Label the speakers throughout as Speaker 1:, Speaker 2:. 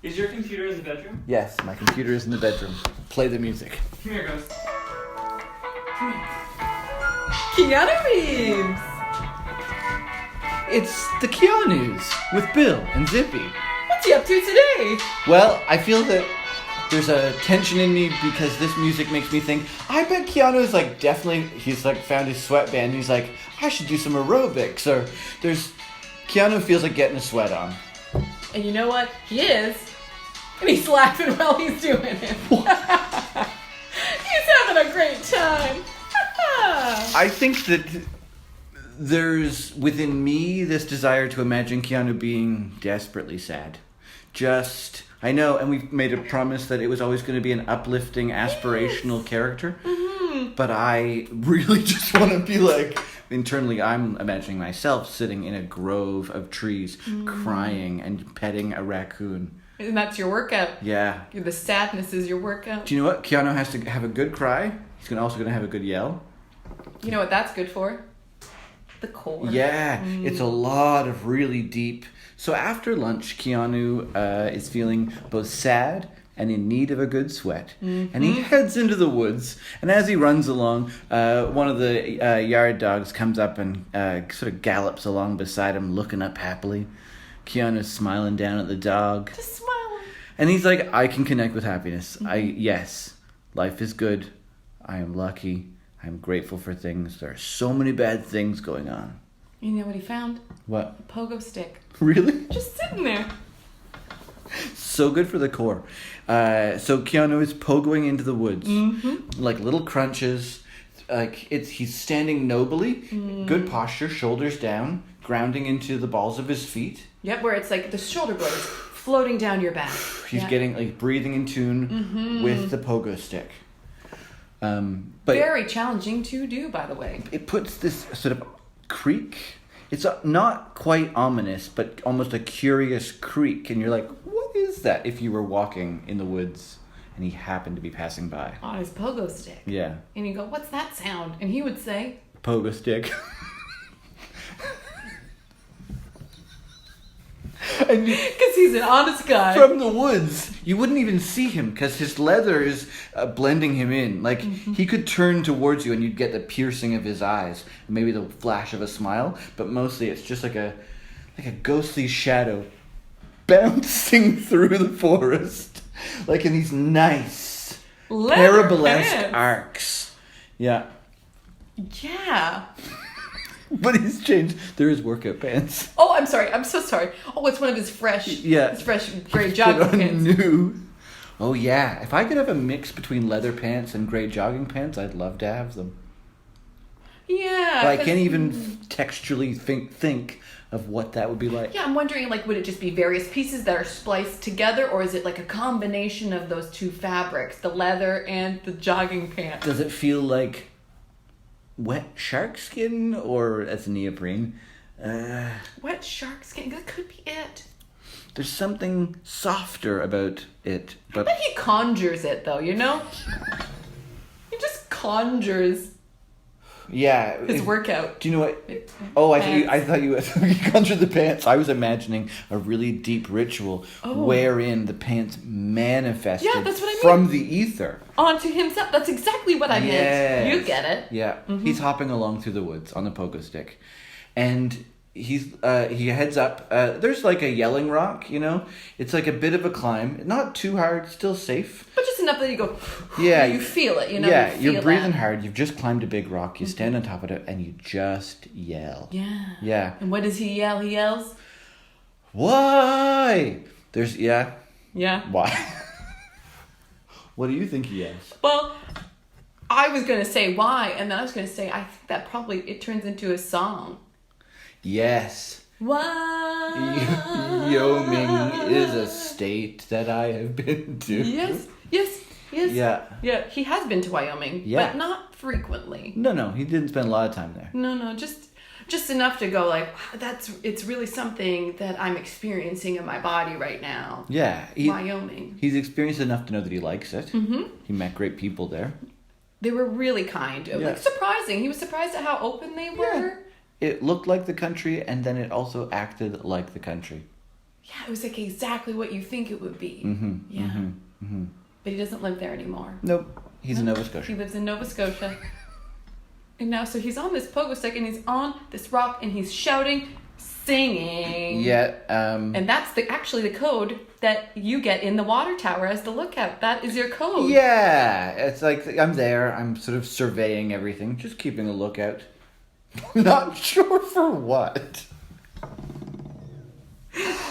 Speaker 1: Is your computer in the bedroom?
Speaker 2: Yes, my computer is in the bedroom. Play the music.
Speaker 1: Here it goes.
Speaker 3: Keanu Reeves!
Speaker 2: It's the Keanews with Bill and Zippy.
Speaker 3: What's he up to today?
Speaker 2: Well, I feel that there's a tension in me because this music makes me think, I bet Keanu's like definitely, he's like found his sweatband and he's like, I should do some aerobics, or Keanu feels like getting a sweat on.
Speaker 3: And you know what? He is. And he's laughing while he's doing it. He's having a great time.
Speaker 2: I think that there's within me this desire to imagine Keanu being desperately sad. I know, and we've made a promise that it was always going to be an uplifting, aspirational character. Mm-hmm. But I really just want to be like, internally, I'm imagining myself sitting in a grove of trees, crying and petting a raccoon.
Speaker 3: And that's your workout.
Speaker 2: Yeah.
Speaker 3: The sadness is your workout.
Speaker 2: Do you know what? Keanu has to have a good cry. He's also going to have a good yell.
Speaker 3: You know what that's good for? The core.
Speaker 2: Yeah, it's a lot of really deep. So after lunch, Keanu is feeling both sad and in need of a good sweat. Mm-hmm. And he heads into the woods. And as he runs along, one of the yard dogs comes up and sort of gallops along beside him, looking up happily. Keanu's smiling down at the dog.
Speaker 3: Just smiling.
Speaker 2: And he's like, I can connect with happiness. Yes, life is good. I am lucky. I'm grateful for things. There are so many bad things going on.
Speaker 3: You know what he found?
Speaker 2: What?
Speaker 3: A pogo stick.
Speaker 2: Really?
Speaker 3: Just sitting there.
Speaker 2: So good for the core. So Keanu is pogoing into the woods. Mm-hmm. Like little crunches. He's standing nobly. Good posture, shoulders down, grounding into the balls of his feet.
Speaker 3: Yep, where it's like the shoulder blades floating down your back.
Speaker 2: He's getting like breathing in tune with the pogo stick. But
Speaker 3: very challenging to do, by the way.
Speaker 2: It puts this sort of creak. It's not quite ominous, but almost a curious creak. And you're like, what is that? If you were walking in the woods and he happened to be passing by.
Speaker 3: On his pogo stick.
Speaker 2: Yeah.
Speaker 3: And you go, what's that sound? And he would say...
Speaker 2: Pogo stick.
Speaker 3: Because he's an honest guy.
Speaker 2: From the woods. You wouldn't even see him because his leather is blending him in. Like, he could turn towards you and you'd get the piercing of his eyes. And maybe the flash of a smile. But mostly it's just like a ghostly shadow bouncing through the forest. Like in these nice parabolesque arcs. Yeah.
Speaker 3: Yeah.
Speaker 2: But he's changed. There is workout pants.
Speaker 3: Oh, I'm sorry. I'm so sorry. Oh, it's one of his fresh gray jogging pants.
Speaker 2: New. Oh, yeah. If I could have a mix between leather pants and gray jogging pants, I'd love to have them.
Speaker 3: Yeah.
Speaker 2: But I can't even texturally think of what that would be like.
Speaker 3: Yeah, I'm wondering, like, would it just be various pieces that are spliced together, or is it like a combination of those two fabrics, the leather and the jogging pants?
Speaker 2: Does it feel like wet shark skin, or that's neoprene?
Speaker 3: Wet shark skin, that could be it.
Speaker 2: There's something softer about it. But
Speaker 3: I bet he conjures it, though, you know? He just conjures his workout.
Speaker 2: Do you know what? I thought you conjured the pants. I was imagining a really deep ritual wherein the pants manifested
Speaker 3: that's what I mean.
Speaker 2: from the ether
Speaker 3: onto himself. That's exactly what I meant. You get it.
Speaker 2: Yeah. Mm-hmm. He's hopping along through the woods on the pogo stick. And he heads up. There's like a yelling rock, you know? It's like a bit of a climb. Not too hard, still safe.
Speaker 3: But just enough that you go,
Speaker 2: yeah,
Speaker 3: you feel it, you know?
Speaker 2: Yeah, you're breathing hard. You've just climbed a big rock. You stand on top of it and you just yell.
Speaker 3: Yeah.
Speaker 2: Yeah.
Speaker 3: And what does he yell? He yells,
Speaker 2: why?
Speaker 3: Yeah.
Speaker 2: Why? What do you think he yells?
Speaker 3: Well, I was going to say why, and then I was going to say I think that probably it turns into a song.
Speaker 2: Yes.
Speaker 3: Why?
Speaker 2: Yoming is a state that I have been to.
Speaker 3: Yes. Yeah, he has been to Wyoming, but not frequently.
Speaker 2: No, he didn't spend a lot of time there.
Speaker 3: No, just enough to go like, wow, it's really something that I'm experiencing in my body right now.
Speaker 2: Yeah.
Speaker 3: Wyoming.
Speaker 2: He's experienced enough to know that he likes it. Mm-hmm. He met great people there.
Speaker 3: They were really kind. It was like surprising. He was surprised at how open they were.
Speaker 2: It looked like the country, and then it also acted like the country.
Speaker 3: Yeah, it was like exactly what you think it would be. Yeah. But he doesn't live there anymore.
Speaker 2: Nope. He's in Nova Scotia.
Speaker 3: He lives in Nova Scotia. And now, so he's on this pogo stick and he's on this rock and he's shouting, singing.
Speaker 2: Yeah.
Speaker 3: And that's actually the code that you get in the water tower as the lookout. That is your code.
Speaker 2: Yeah. It's like I'm there. I'm sort of surveying everything, just keeping a lookout. Not sure for what.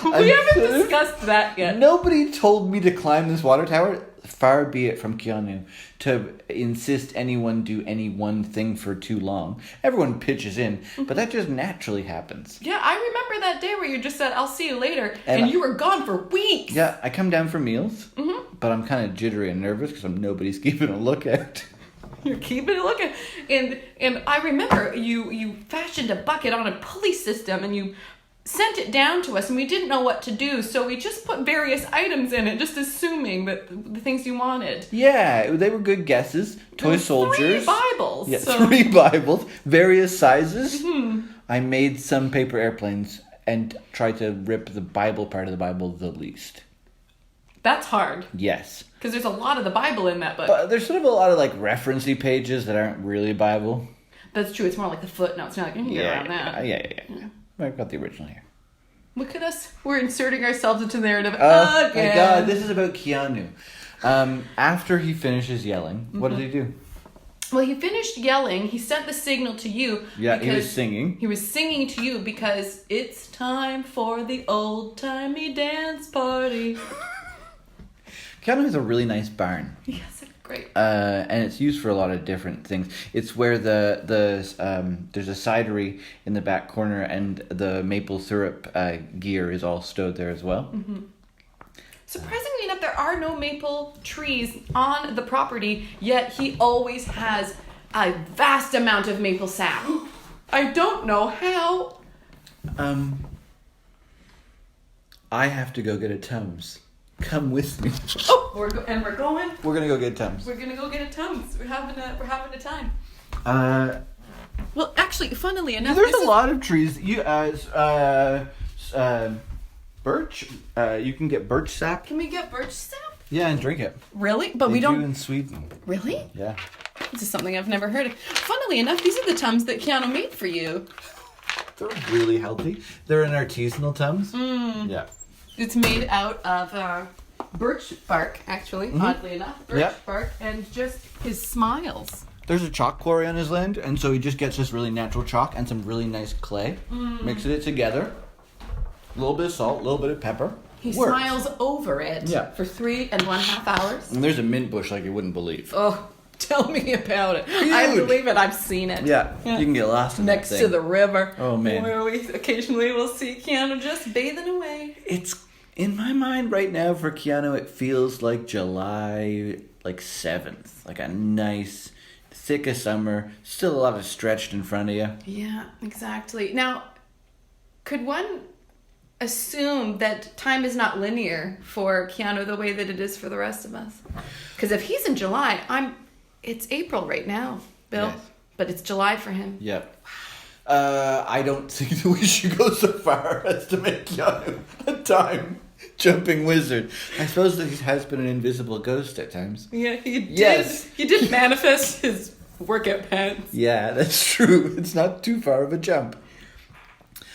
Speaker 3: We haven't discussed that yet.
Speaker 2: Nobody told me to climb this water tower. Far be it from Keanu to insist anyone do any one thing for too long. Everyone pitches in, but that just naturally happens.
Speaker 3: Yeah, I remember that day where you just said, I'll see you later, and you were gone for weeks.
Speaker 2: Yeah, I come down for meals, but I'm kind of jittery and nervous because nobody's keeping a lookout.
Speaker 3: You're keeping a lookout. And I remember you fashioned a bucket on a pulley system, and you sent it down to us, and we didn't know what to do, so we just put various items in it, just assuming that the things you wanted.
Speaker 2: Yeah, they were good guesses. Toy soldiers.
Speaker 3: 3 Bibles.
Speaker 2: Yeah,
Speaker 3: so.
Speaker 2: 3 Bibles, various sizes. I made some paper airplanes and tried to rip the Bible part of the Bible the least.
Speaker 3: That's hard.
Speaker 2: Yes.
Speaker 3: Because there's a lot of the Bible in that book.
Speaker 2: But there's sort of a lot of like referencey pages that aren't really Bible.
Speaker 3: That's true. It's more like the footnotes. Not like you can get around that.
Speaker 2: Yeah. I've got the original here.
Speaker 3: Look at us. We're inserting ourselves into the narrative
Speaker 2: Oh
Speaker 3: again.
Speaker 2: my god, this is about Keanu. After he finishes yelling, what did he do?
Speaker 3: Well, he finished yelling. He sent the signal to you.
Speaker 2: Yeah, he was singing.
Speaker 3: He was singing to you because it's time for the old-timey dance party.
Speaker 2: Keanu has a really nice barn.
Speaker 3: Yes, great.
Speaker 2: And it's used for a lot of different things. It's where there's a cidery in the back corner, and the maple syrup gear is all stowed there as well.
Speaker 3: Surprisingly enough, there are no maple trees on the property, yet he always has a vast amount of maple sap. I don't know how.
Speaker 2: I have to go get a Tums. Come with me.
Speaker 3: Oh, we're going.
Speaker 2: We're gonna go get Tums.
Speaker 3: We're gonna go get a Tums. We're having a time. Well, actually, funnily enough,
Speaker 2: there's a lot of trees. Birch. You can get birch sap.
Speaker 3: Can we get birch sap?
Speaker 2: Yeah, and drink it.
Speaker 3: Really? But
Speaker 2: They
Speaker 3: we don't.
Speaker 2: do in Sweden.
Speaker 3: Really?
Speaker 2: Yeah.
Speaker 3: This is something I've never heard of. Funnily enough, these are the Tums that Keanu made for you.
Speaker 2: They're really healthy. They're an artisanal Tums. Yeah.
Speaker 3: It's made out of birch bark, actually, oddly enough. Birch bark and just his smiles.
Speaker 2: There's a chalk quarry on his land, and so he just gets this really natural chalk and some really nice clay, mixes it together, a little bit of salt, a little bit of pepper.
Speaker 3: He smiles over it for 3.5 hours.
Speaker 2: And there's a mint bush like you wouldn't believe.
Speaker 3: Oh, tell me about it.
Speaker 2: Huge.
Speaker 3: I believe it. I've seen it.
Speaker 2: Yeah. You can get lost in
Speaker 3: next
Speaker 2: that thing.
Speaker 3: to the river.
Speaker 2: Oh, man.
Speaker 3: Where we occasionally will see Keanu just bathing away.
Speaker 2: It's, in my mind right now for Keanu, it feels like July 7th. Like a nice, thick of summer. Still a lot of stretched in front of you.
Speaker 3: Yeah, exactly. Now, could one assume that time is not linear for Keanu the way that it is for the rest of us? Because if he's in July, it's April right now, Bill.
Speaker 2: Yes.
Speaker 3: But it's July for him.
Speaker 2: Yep. I don't think that we should go so far as to make Keanu a time-jumping wizard. I suppose that he has been an invisible ghost at times.
Speaker 3: Yeah, he did.
Speaker 2: Yes.
Speaker 3: He did manifest his workout pants.
Speaker 2: Yeah, that's true. It's not too far of a jump.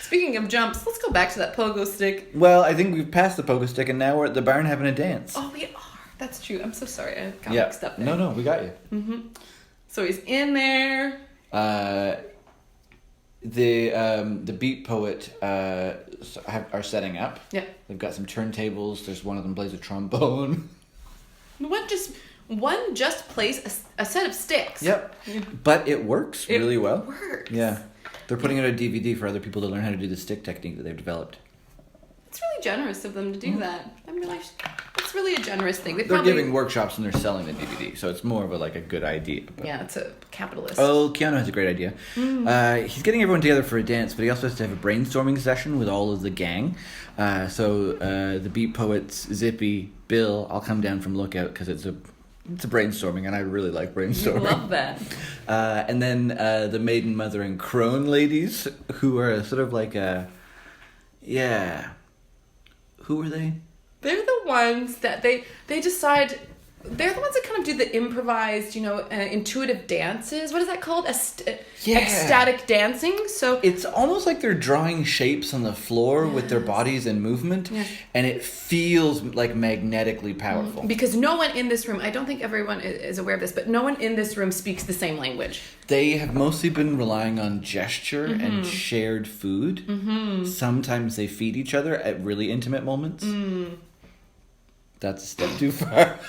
Speaker 3: Speaking of jumps, let's go back to that pogo stick.
Speaker 2: Well, I think we've passed the pogo stick, and now we're at the barn having a dance.
Speaker 3: Oh, we are. That's true. I'm so sorry. I got mixed up there.
Speaker 2: No, we got you.
Speaker 3: So he's in there.
Speaker 2: The Beat Poet are setting up.
Speaker 3: Yeah.
Speaker 2: They've got some turntables. There's one of them plays a trombone.
Speaker 3: One just plays a set of sticks.
Speaker 2: Yep. But it works really well.
Speaker 3: It works.
Speaker 2: Yeah. They're putting out a DVD for other people to learn how to do the stick technique that they've developed.
Speaker 3: It's really generous of them to do that. I mean, it's really a generous thing.
Speaker 2: They're giving workshops and they're selling the DVD, so it's more of a good idea. But...
Speaker 3: Yeah, it's a capitalist.
Speaker 2: Oh, Keanu has a great idea. He's getting everyone together for a dance, but he also has to have a brainstorming session with all of the gang. So the Beat Poets, Zippy, Bill, all come down from Lookout because it's a brainstorming, and I really like brainstorming.
Speaker 3: I love that.
Speaker 2: And then the Maiden, Mother, and Crone ladies, who are sort of like Who are they?
Speaker 3: They're the ones that they decide. They're the ones that kind of do the improvised, intuitive dances. What is that called? Ecstatic dancing. So
Speaker 2: it's almost like they're drawing shapes on the floor with their bodies in movement, and it feels like magnetically powerful.
Speaker 3: Because no one in this room, I don't think everyone is aware of this, but no one in this room speaks the same language.
Speaker 2: They have mostly been relying on gesture and shared food. Mm-hmm. Sometimes they feed each other at really intimate moments. Mm. That's a step too far.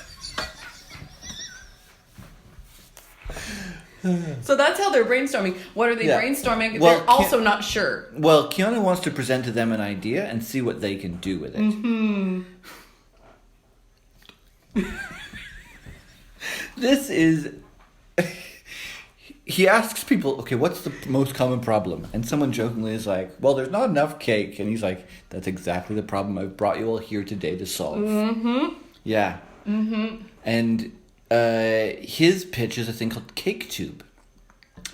Speaker 3: So that's how they're brainstorming. What are they brainstorming? Well, they're also not sure.
Speaker 2: Well, Keanu wants to present to them an idea and see what they can do with it. Mm-hmm. This is... He asks people, okay, what's the most common problem? And someone jokingly is like, well, there's not enough cake. And he's like, that's exactly the problem I've brought you all here today to solve. Mm-hmm. Yeah. Mm-hmm. And... his pitch is a thing called Cake Tube.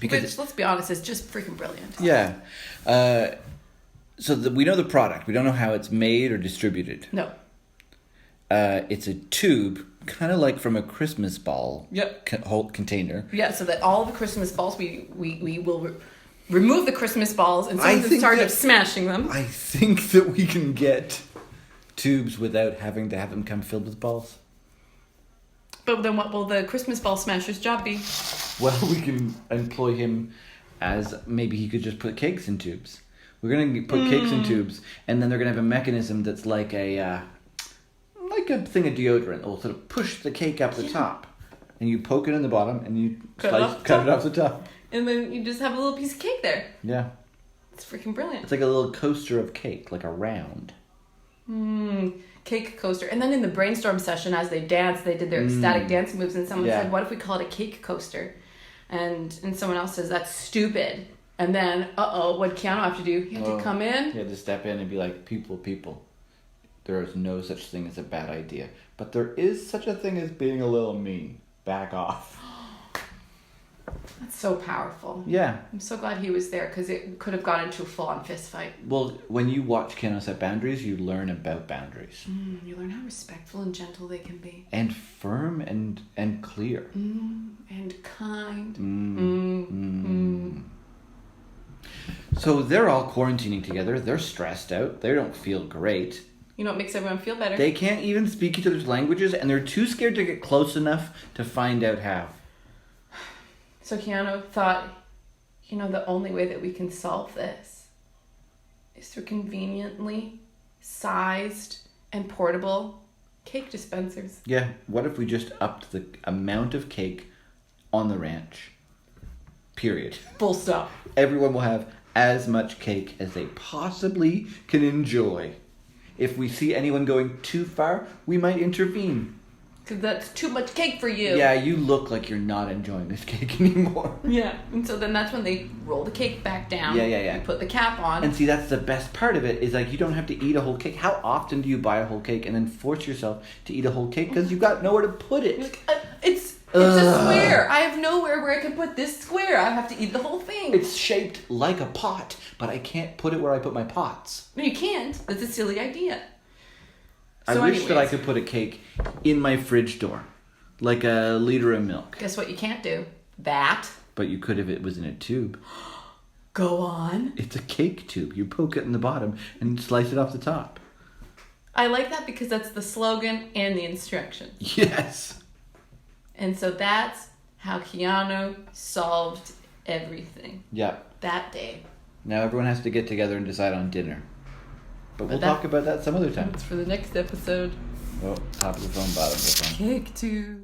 Speaker 3: Which, let's be honest, is just freaking brilliant.
Speaker 2: Yeah. So we know the product. We don't know how it's made or distributed.
Speaker 3: No.
Speaker 2: It's a tube, kind of like from a Christmas ball whole container.
Speaker 3: Yeah, so that all the Christmas balls, we will remove the Christmas balls and someone's in charge of smashing them.
Speaker 2: I think that we can get tubes without having to have them come filled with balls.
Speaker 3: But then what will the Christmas ball smasher's job be?
Speaker 2: Well, we can employ him as maybe he could just put cakes in tubes. We're going to put cakes in tubes, and then they're going to have a mechanism that's like a thing of deodorant that will sort of push the cake up the top. And you poke it in the bottom, and you cut it off the top.
Speaker 3: And then you just have a little piece of cake there.
Speaker 2: Yeah.
Speaker 3: It's freaking brilliant.
Speaker 2: It's like a little coaster of cake, like a round.
Speaker 3: Cake coaster. And then in the brainstorm session, as they danced, they did their ecstatic dance moves, and someone said, what if we call it a cake coaster? And someone else says, that's stupid. And then, what'd Keanu have to do? He had to come in.
Speaker 2: He had to step in and be like, people, there is no such thing as a bad idea. But there is such a thing as being a little mean. Back off.
Speaker 3: That's so powerful.
Speaker 2: Yeah.
Speaker 3: I'm so glad he was there, because it could have gone into a full-on fist fight.
Speaker 2: Well, when you watch Keanu set boundaries, you learn about boundaries.
Speaker 3: You learn how respectful and gentle they can be.
Speaker 2: And firm and clear.
Speaker 3: And kind.
Speaker 2: So they're all quarantining together. They're stressed out. They don't feel great.
Speaker 3: You know what makes everyone feel better?
Speaker 2: They can't even speak each other's languages, and they're too scared to get close enough to find out how.
Speaker 3: So Keanu thought, the only way that we can solve this is through conveniently sized and portable cake dispensers.
Speaker 2: Yeah, what if we just upped the amount of cake on the ranch? Period.
Speaker 3: Full stop.
Speaker 2: Everyone will have as much cake as they possibly can enjoy. If we see anyone going too far, we might intervene.
Speaker 3: Because that's too much cake for you.
Speaker 2: Yeah, you look like you're not enjoying this cake anymore.
Speaker 3: Yeah. And so then that's when they roll the cake back down.
Speaker 2: Yeah.
Speaker 3: You put the cap on.
Speaker 2: And see, that's the best part of it, is like you don't have to eat a whole cake. How often do you buy a whole cake and then force yourself to eat a whole cake because you've got nowhere to put it?
Speaker 3: It's a square. I have nowhere where I can put this square. I have to eat the whole thing.
Speaker 2: It's shaped like a pot, but I can't put it where I put my pots.
Speaker 3: No, you can't. That's a silly idea.
Speaker 2: I wish that I could put a cake in my fridge door, like a liter of milk.
Speaker 3: Guess what you can't do? That.
Speaker 2: But you could if it was in a tube.
Speaker 3: Go on.
Speaker 2: It's a cake tube. You poke it in the bottom and slice it off the top.
Speaker 3: I like that because that's the slogan and the instructions.
Speaker 2: Yes.
Speaker 3: And so that's how Keanu solved everything.
Speaker 2: Yep.
Speaker 3: That day.
Speaker 2: Now everyone has to get together and decide on dinner. But we'll talk about that some other time.
Speaker 3: It's for the next episode.
Speaker 2: Oh, top of the phone, bottom of the phone.
Speaker 3: Cake tube.